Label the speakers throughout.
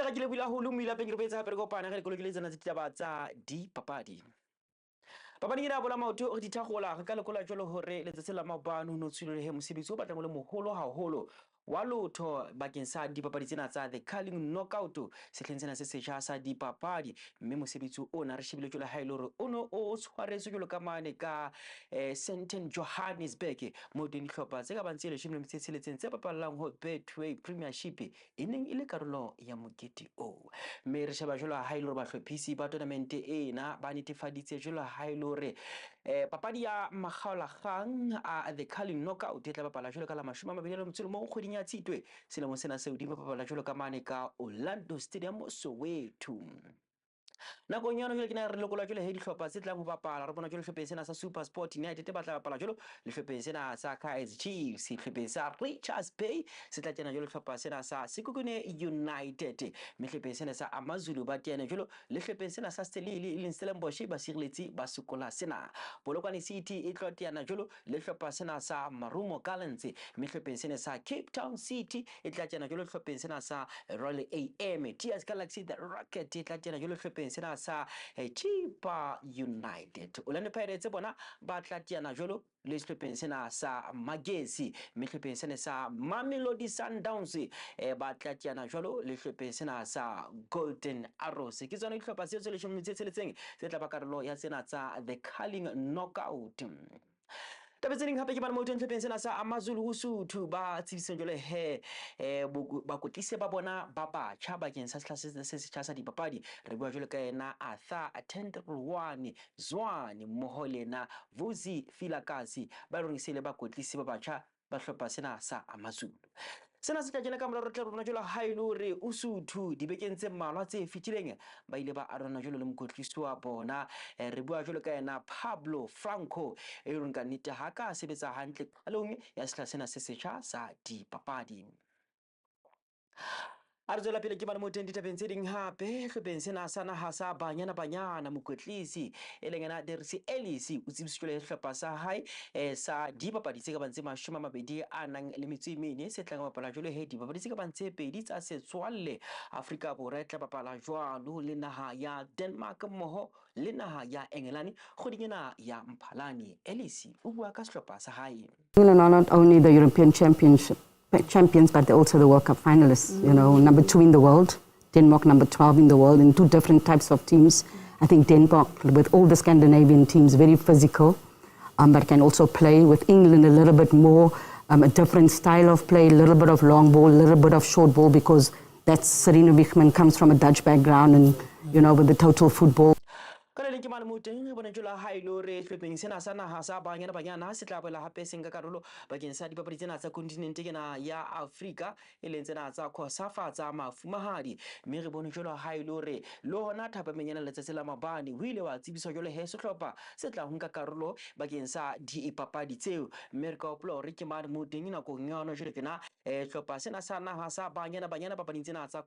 Speaker 1: ga ke le bula holo mo ilapeng re betsa hape re kopana ga lekolo ke le tsena ditaba tsa dipapadi. Papadi ena bola maoto re dithagola ka lekola jwalo hore letsatsi la mabano no tshilo he mosebetsi o batlang le moholo haholo wa lotho bakeng sa dipapadi tsena tsa the curling knockout sehleng sena se setjha sa dipapadi, mme mosebetsi ona re shebile jwalo ha ile hore ono o tshwaretse jwalo ka mane ka Sandton Johannesburg mo teng dihlopha tse ka bang tse 16 tse papallang ho Betway Premiership e neng ile karolo ya mokete o, mme re sheba jwalo ha ile hore bahlophisi ba tournament ena ba netefaditse jwalo ha ile hore papadi ya makgaolakgang a the curling knockout e tla bapala jwalo ka la 21 mo kgweding ya Tshitwe selemo sena seo di bapala jwalo ka mane ka Orlando Stadium Soweto. Nakong ya jwale ke na re lekola jwale he dihlopha tse tlang ho bapala re bona jwale hlopheng sena sa Super Sport United ba tla bapala jwalo le hlopheng sena sa Kaizer Chiefs, hlopheng sa Richards Bay se tla tena jwalo hlopheng sena sa Sekhukhune United, mme hlopheng sena sa AmaZulu ba tena jwalo le hlopheng sena sa Stelele le Stellenbosch ba sireletsi ba sokola sena. Polokwane City e tlo tena jwalo le hlopheng sena sa Marumo Gallants, mme hlopheng sena sa Cape Town City e tla tena jwalo hlopheng sena sa Royal AM, TS Galaxy the Rocket e tla tena jwalo hlopheng sena sa Ditaba United. Orlando Pirates bona ba tla tiana jwalo le hlopheng sena sa Magesi, mme hlopheng sena sa Mamelodi Sundowns ba tla tiana jwalo le hlopheng sena sa Golden Arrows. Ke tsona dihlopha tseo tse 16 tse tla ba karolo ya tsena tsa the curling knockout. Tabetseng hape ke bana mo teng hlopheng sena sa AmaZulu Usuthu ba tsebiseng jole he ba kotlise ba bona ba batjha bakeng sa sehlase se setjha sa dipapadi. Re bua jole ka ena Arthur Atendrwane Zwane mmoho lena Vuzi Filakazi ba re sele ba kotlise ba batjha ba hlopha sena sa AmaZulu. Sena se tla jena ka morero tle rona jole ha ile hore Usuthu dibekeng tse mmalwa tse fitileng ba ile ba arona jole le mokotliso wa bona. Re bua jole ka ena Pablo Franco e reng ka nnete ha ka sebetsa hantle qalong ya sehla sena se setjha sa dipapadi. A re tswela pele ke bana mo teng ditabeng tse ding hape hlopheng sena sa naha sa banyana mokwetlisi e leng ena Dersi Ellis o tsebisitswe le hlopha sa hae sa dipapadi tse ka bang tse 24 se tlang bapala jwale he dipapadi tse ka bang tse 2 tsa setswalle. Afrika Borwa e tla bapala jwalo le naha ya Denmark mmoho le naha ya England kgweding ena ya Mphalane. Ellis o bua ka sehlopha sa hae.
Speaker 2: Not only the European champions, but they're also the World Cup finalists. You know, number 2 in the world, Denmark number 12 in the world, in 2 different types of teams. I think Denmark, with all the Scandinavian teams, very physical, but can also play. With England, a little bit more, a different style of play, a little bit of long ball, a little bit of short ball, because that's Serena Wichmann comes from a Dutch background, and you know, with the total football.
Speaker 1: Ka le ke mane mo teng bona jula ha ile hore hlopheng sena sa naha sa banyana se tla boela hape seng ka karolo bakeng sa dipapadi tsena tsa kontinente kena ya Afrika e leng tsena tsa Khosafa tsa mafumahadi, mme re bone jula ha ile hore le hona thapamenyana letsatsi la mabane o ile wa tsebiswa jole he sehlopha se tla nka karolo bakeng sa dipapadi tseo, mme re ka hopola hore ke mane mo teng nakong ya ona jole kena hlopha sena sa naha sa banyana papading tsena tsa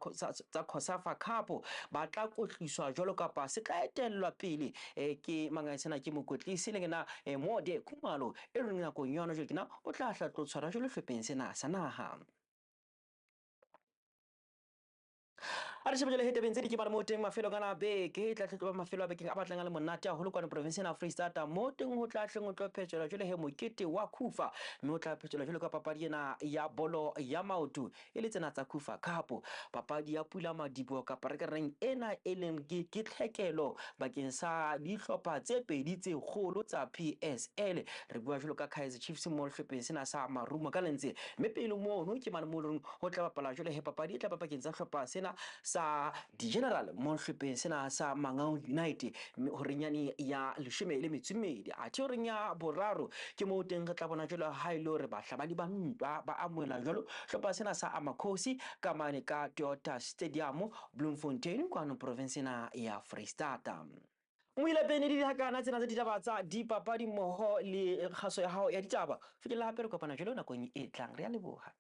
Speaker 1: Khosafa Cup ba tla kotliswa jolo kapa se tla etellwa pele ke mangaisana ke mokotlisi le ngena Mode Khumalo e reng nakong yona jole kena o tla hlatlo tshwara jole hlopheng sena sa naha. A re shebele he tabeng tse di ke bana mo teng mafelo kana beke tla tlhotlo mafelo a bekeng a batlang a le monate a holo kwana province ya Free State mo teng ho tla hleng o tlo phetsela jole he mokete wa Khufa, mme o tla phetsela jole ka papadi ena ya bolo ya maoto e le tsena tsa Khufa Cup, papadi ya pula madibo ka re reng ena e leng ke tlhekelo bakeng sa dihlopha tse 2 tse kgolo tsa PSL. Re bua jole ka Kaizer Chiefs mo hlopheng sena sa Marumo Gallants, mme pele mo no ke mane mo leng ho tla bapala jole he papadi e tla bakeng tsa hlopha sena sa di general mo hlopheng sena sa Mangau United ho renyane ya 12 a theoreng ya boraro ke mo teng re tla bona jolo ha ile hore bahlabadi ba ntwa ba amoela jolo hlopha sena sa Amakhosi ka mane ka Toyota Stadium Bloemfontein kwano province na ya Free State. Moile pene di hakana tsena tsa ditaba tsa dipapadi mmoho le kgaso ya hao ya ditaba fikela hape re kopana jolo nakong e tlang re a leboha.